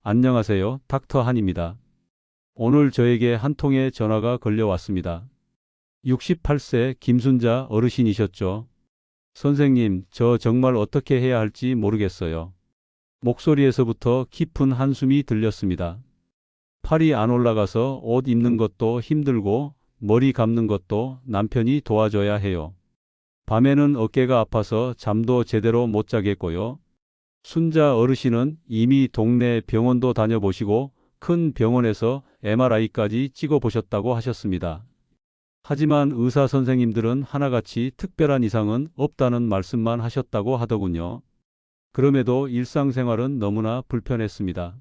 안녕하세요. 닥터 한입니다. 오늘 저에게 한 통의 전화가 걸려왔습니다. 68세 김순자 어르신이셨죠? 선생님, 저 정말 어떻게 해야 할지 모르겠어요. 목소리에서부터 깊은 한숨이 들렸습니다. 팔이 안 올라가서 옷 입는 것도 힘들고 머리 감는 것도 남편이 도와줘야 해요. 밤에는 어깨가 아파서 잠도 제대로 못 자겠고요. 순자 어르신은 이미 동네 병원도 다녀보시고 큰 병원에서 MRI까지 찍어보셨다고 하셨습니다. 하지만 의사 선생님들은 하나같이 특별한 이상은 없다는 말씀만 하셨다고 하더군요. 그럼에도 일상생활은 너무나 불편했습니다.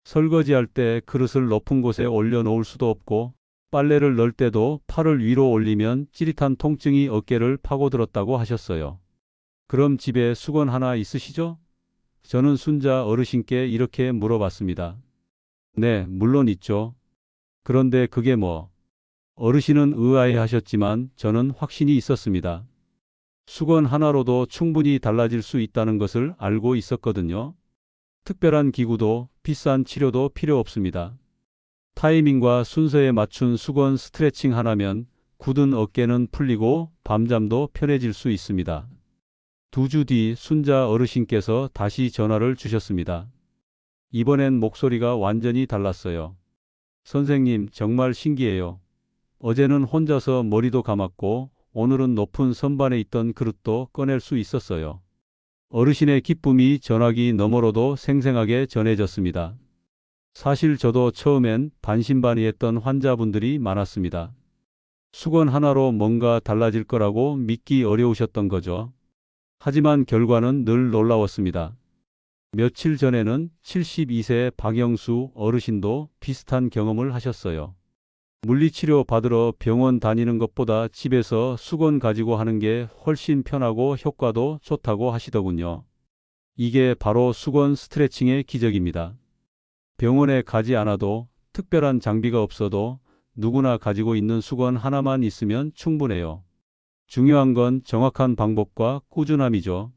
설거지할 때 그릇을 높은 곳에 올려놓을 수도 없고 빨래를 넣을 때도 팔을 위로 올리면 찌릿한 통증이 어깨를 파고들었다고 하셨어요. 그럼 집에 수건 하나 있으시죠? 저는 순자 어르신께 이렇게 물어봤습니다. 네, 물론 있죠. 그런데 그게 뭐? 어르신은 의아해 하셨지만 저는 확신이 있었습니다. 수건 하나로도 충분히 달라질 수 있다는 것을 알고 있었거든요. 특별한 기구도 비싼 치료도 필요 없습니다. 타이밍과 순서에 맞춘 수건 스트레칭 하나면 굳은 어깨는 풀리고 밤잠도 편해질 수 있습니다. 2주 뒤 순자 어르신께서 다시 전화를 주셨습니다. 이번엔 목소리가 완전히 달랐어요. 선생님, 정말 신기해요. 어제는 혼자서 머리도 감았고 오늘은 높은 선반에 있던 그릇도 꺼낼 수 있었어요. 어르신의 기쁨이 전화기 너머로도 생생하게 전해졌습니다. 사실 저도 처음엔 반신반의했던 환자분들이 많았습니다. 수건 하나로 뭔가 달라질 거라고 믿기 어려우셨던 거죠. 하지만 결과는 늘 놀라웠습니다. 며칠 전에는 72세 박영수 어르신도 비슷한 경험을 하셨어요. 물리치료 받으러 병원 다니는 것보다 집에서 수건 가지고 하는 게 훨씬 편하고 효과도 좋다고 하시더군요. 이게 바로 수건 스트레칭의 기적입니다. 병원에 가지 않아도 특별한 장비가 없어도 누구나 가지고 있는 수건 하나만 있으면 충분해요. 중요한 건 정확한 방법과 꾸준함이죠.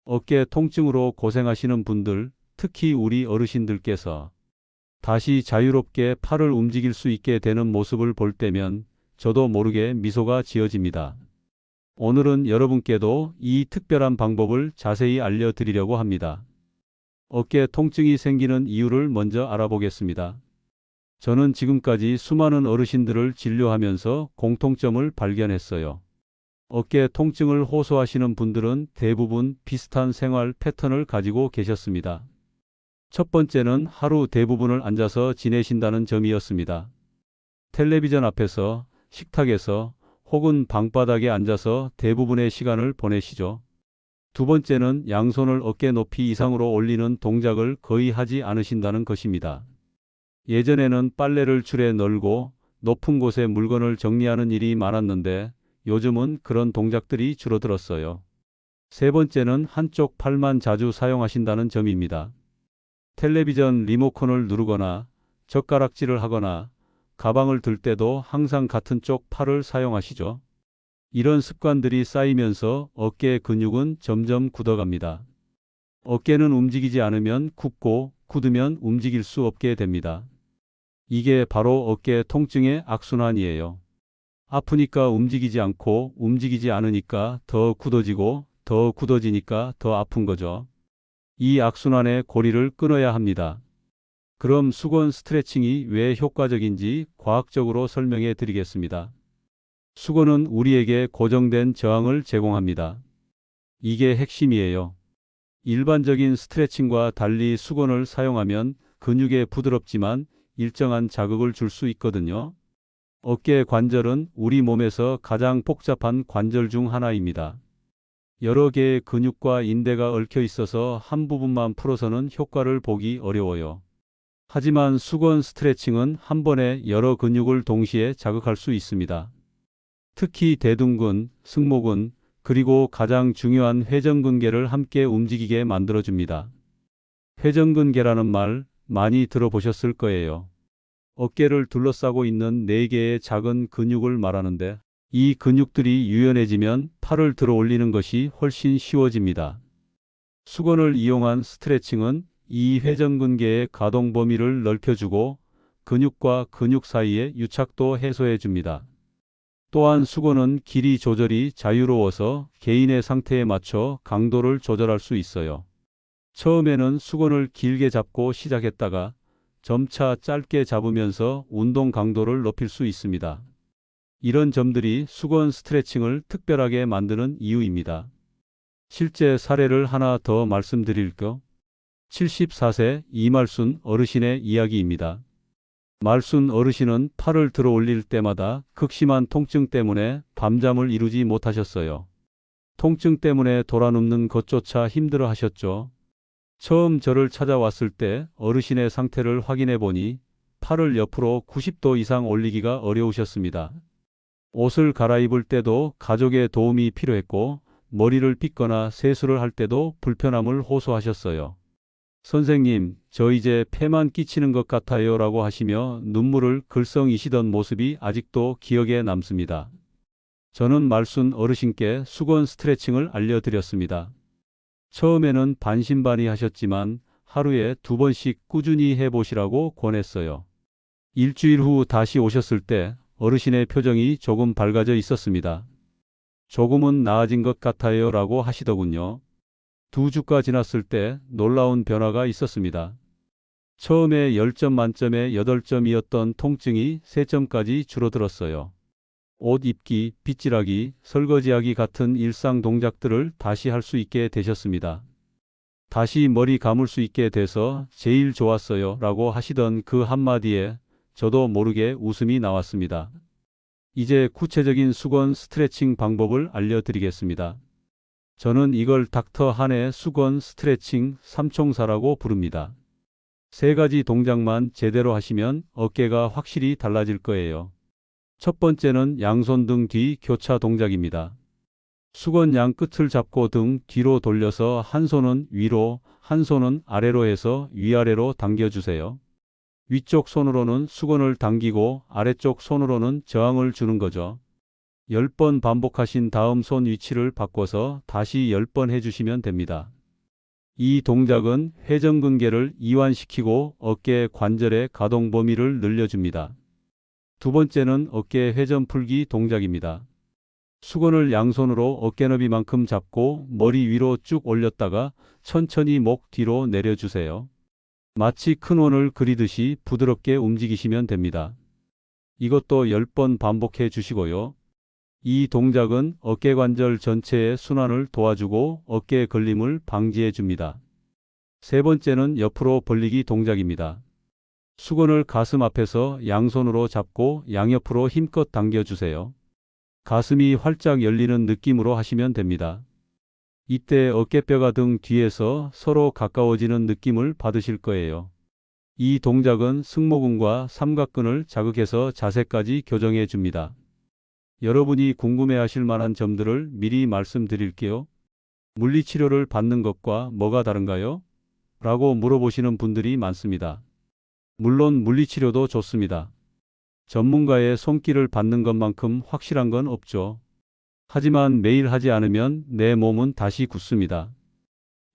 어깨 통증으로 고생하시는 분들, 특히 우리 어르신들께서 다시 자유롭게 팔을 움직일 수 있게 되는 모습을 볼 때면 저도 모르게 미소가 지어집니다. 오늘은 여러분께도 이 특별한 방법을 자세히 알려드리려고 합니다. 어깨 통증이 생기는 이유를 먼저 알아보겠습니다. 저는 지금까지 수많은 어르신들을 진료하면서 공통점을 발견했어요. 어깨 통증을 호소하시는 분들은 대부분 비슷한 생활 패턴을 가지고 계셨습니다. 첫 번째는 하루 대부분을 앉아서 지내신다는 점이었습니다. 텔레비전 앞에서, 식탁에서 혹은 방바닥에 앉아서 대부분의 시간을 보내시죠. 두 번째는 양손을 어깨 높이 이상으로 올리는 동작을 거의 하지 않으신다는 것입니다. 예전에는 빨래를 줄에 널고 높은 곳에 물건을 정리하는 일이 많았는데 요즘은 그런 동작들이 줄어들었어요. 세 번째는 한쪽 팔만 자주 사용하신다는 점입니다. 텔레비전 리모컨을 누르거나 젓가락질을 하거나 가방을 들 때도 항상 같은 쪽 팔을 사용하시죠. 이런 습관들이 쌓이면서 어깨 근육은 점점 굳어갑니다. 어깨는 움직이지 않으면 굳고 굳으면 움직일 수 없게 됩니다. 이게 바로 어깨 통증의 악순환이에요. 아프니까 움직이지 않고 움직이지 않으니까 더 굳어지고 더 굳어지니까 더 아픈 거죠. 이 악순환의 고리를 끊어야 합니다. 그럼 수건 스트레칭이 왜 효과적인지 과학적으로 설명해 드리겠습니다. 수건은 우리에게 고정된 저항을 제공합니다. 이게 핵심이에요. 일반적인 스트레칭과 달리 수건을 사용하면 근육에 부드럽지만 일정한 자극을 줄 수 있거든요. 어깨 관절은 우리 몸에서 가장 복잡한 관절 중 하나입니다. 여러 개의 근육과 인대가 얽혀 있어서 한 부분만 풀어서는 효과를 보기 어려워요. 하지만 수건 스트레칭은 한 번에 여러 근육을 동시에 자극할 수 있습니다. 특히 대둔근, 승모근, 그리고 가장 중요한 회전근개를 함께 움직이게 만들어줍니다. 회전근개라는 말 많이 들어보셨을 거예요. 어깨를 둘러싸고 있는 4개의 작은 근육을 말하는데 이 근육들이 유연해지면 팔을 들어 올리는 것이 훨씬 쉬워집니다. 수건을 이용한 스트레칭은 이 회전근개의 가동 범위를 넓혀주고 근육과 근육 사이의 유착도 해소해 줍니다. 또한 수건은 길이 조절이 자유로워서 개인의 상태에 맞춰 강도를 조절할 수 있어요. 처음에는 수건을 길게 잡고 시작했다가 점차 짧게 잡으면서 운동 강도를 높일 수 있습니다. 이런 점들이 수건 스트레칭을 특별하게 만드는 이유입니다. 실제 사례를 하나 더 말씀드릴게요. 74세 이말순 어르신의 이야기입니다. 말순 어르신은 팔을 들어 올릴 때마다 극심한 통증 때문에 밤잠을 이루지 못하셨어요. 통증 때문에 돌아눕는 것조차 힘들어 하셨죠. 처음 저를 찾아왔을 때 어르신의 상태를 확인해 보니 팔을 옆으로 90도 이상 올리기가 어려우셨습니다. 옷을 갈아입을 때도 가족의 도움이 필요했고 머리를 빗거나 세수를 할 때도 불편함을 호소하셨어요. 선생님, 저 이제 폐만 끼치는 것 같아요 라고 하시며 눈물을 글썽이시던 모습이 아직도 기억에 남습니다. 저는 말순 어르신께 수건 스트레칭을 알려드렸습니다. 처음에는 반신반의하셨지만 하루에 2번씩 꾸준히 해보시라고 권했어요. 일주일 후 다시 오셨을 때 어르신의 표정이 조금 밝아져 있었습니다. 조금은 나아진 것 같아요 라고 하시더군요. 2주가 지났을 때 놀라운 변화가 있었습니다. 처음에 10점 만점에 8점이었던 통증이 3점까지 줄어들었어요. 옷 입기, 빗질하기, 설거지하기 같은 일상 동작들을 다시 할 수 있게 되셨습니다. 다시 머리 감을 수 있게 돼서 제일 좋았어요 라고 하시던 그 한마디에 저도 모르게 웃음이 나왔습니다. 이제 구체적인 수건 스트레칭 방법을 알려드리겠습니다. 저는 이걸 닥터 한의 수건 스트레칭 삼총사라고 부릅니다. 3가지 동작만 제대로 하시면 어깨가 확실히 달라질 거예요. 첫 번째는 양손 등 뒤 교차 동작입니다. 수건 양 끝을 잡고 등 뒤로 돌려서 한 손은 위로, 한 손은 아래로 해서 위아래로 당겨주세요. 위쪽 손으로는 수건을 당기고 아래쪽 손으로는 저항을 주는 거죠. 10번 반복하신 다음 손 위치를 바꿔서 다시 10번 해주시면 됩니다. 이 동작은 회전근개를 이완시키고 어깨 관절의 가동 범위를 늘려줍니다. 두 번째는 어깨 회전 풀기 동작입니다. 수건을 양손으로 어깨 너비만큼 잡고 머리 위로 쭉 올렸다가 천천히 목 뒤로 내려주세요. 마치 큰 원을 그리듯이 부드럽게 움직이시면 됩니다. 이것도 10번 반복해 주시고요. 이 동작은 어깨관절 전체의 순환을 도와주고 어깨 걸림을 방지해 줍니다. 세 번째는 옆으로 벌리기 동작입니다. 수건을 가슴 앞에서 양손으로 잡고 양옆으로 힘껏 당겨주세요. 가슴이 활짝 열리는 느낌으로 하시면 됩니다. 이때 어깨뼈가 등 뒤에서 서로 가까워지는 느낌을 받으실 거예요. 이 동작은 승모근과 삼각근을 자극해서 자세까지 교정해 줍니다. 여러분이 궁금해하실 만한 점들을 미리 말씀드릴게요. 물리치료를 받는 것과 뭐가 다른가요? 라고 물어보시는 분들이 많습니다. 물론 물리치료도 좋습니다. 전문가의 손길을 받는 것만큼 확실한 건 없죠. 하지만 매일 하지 않으면 내 몸은 다시 굳습니다.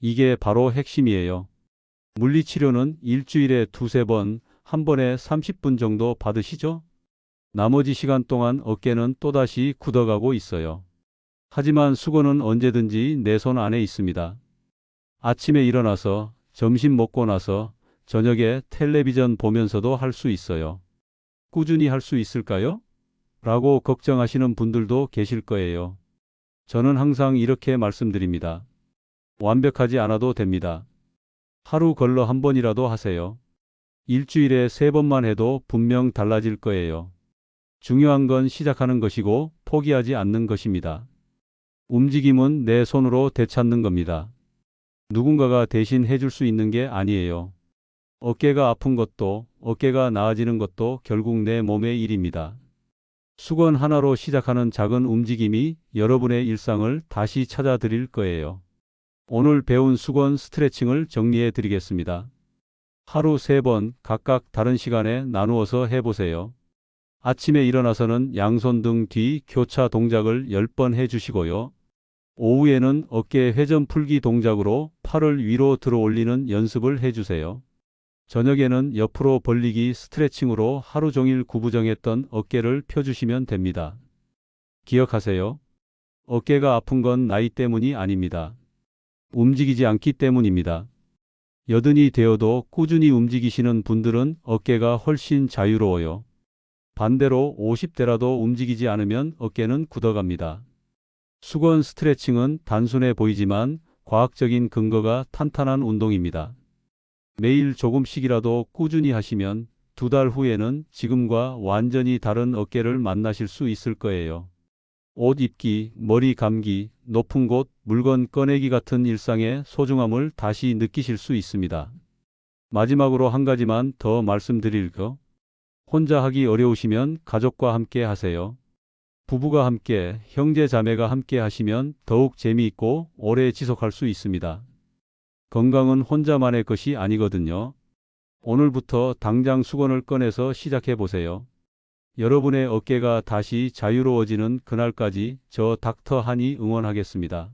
이게 바로 핵심이에요. 물리치료는 일주일에 2~3번, 한 번에 30분 정도 받으시죠? 나머지 시간 동안 어깨는 또다시 굳어가고 있어요. 하지만 수건은 언제든지 내 손 안에 있습니다. 아침에 일어나서, 점심 먹고 나서, 저녁에 텔레비전 보면서도 할 수 있어요. 꾸준히 할 수 있을까요? 라고 걱정하시는 분들도 계실 거예요. 저는 항상 이렇게 말씀드립니다. 완벽하지 않아도 됩니다. 하루 걸러 한 번이라도 하세요. 일주일에 3번만 해도 분명 달라질 거예요. 중요한 건 시작하는 것이고 포기하지 않는 것입니다. 움직임은 내 손으로 되찾는 겁니다. 누군가가 대신 해줄 수 있는 게 아니에요. 어깨가 아픈 것도 어깨가 나아지는 것도 결국 내 몸의 일입니다. 수건 하나로 시작하는 작은 움직임이 여러분의 일상을 다시 찾아드릴 거예요. 오늘 배운 수건 스트레칭을 정리해 드리겠습니다. 하루 3번 각각 다른 시간에 나누어서 해보세요. 아침에 일어나서는 양손 등 뒤 교차 동작을 10번 해주시고요. 오후에는 어깨 회전 풀기 동작으로 팔을 위로 들어 올리는 연습을 해주세요. 저녁에는 옆으로 벌리기 스트레칭으로 하루 종일 구부정했던 어깨를 펴주시면 됩니다. 기억하세요. 어깨가 아픈 건 나이 때문이 아닙니다. 움직이지 않기 때문입니다. 여든이 되어도 꾸준히 움직이시는 분들은 어깨가 훨씬 자유로워요. 반대로 50대라도 움직이지 않으면 어깨는 굳어갑니다. 수건 스트레칭은 단순해 보이지만 과학적인 근거가 탄탄한 운동입니다. 매일 조금씩이라도 꾸준히 하시면 2달 후에는 지금과 완전히 다른 어깨를 만나실 수 있을 거예요. 옷 입기, 머리 감기, 높은 곳, 물건 꺼내기 같은 일상의 소중함을 다시 느끼실 수 있습니다. 마지막으로 한 가지만 더 말씀드릴 거. 혼자 하기 어려우시면 가족과 함께 하세요. 부부가 함께, 형제 자매가 함께 하시면 더욱 재미있고 오래 지속할 수 있습니다. 건강은 혼자만의 것이 아니거든요. 오늘부터 당장 수건을 꺼내서 시작해 보세요. 여러분의 어깨가 다시 자유로워지는 그날까지 저 닥터 한이 응원하겠습니다.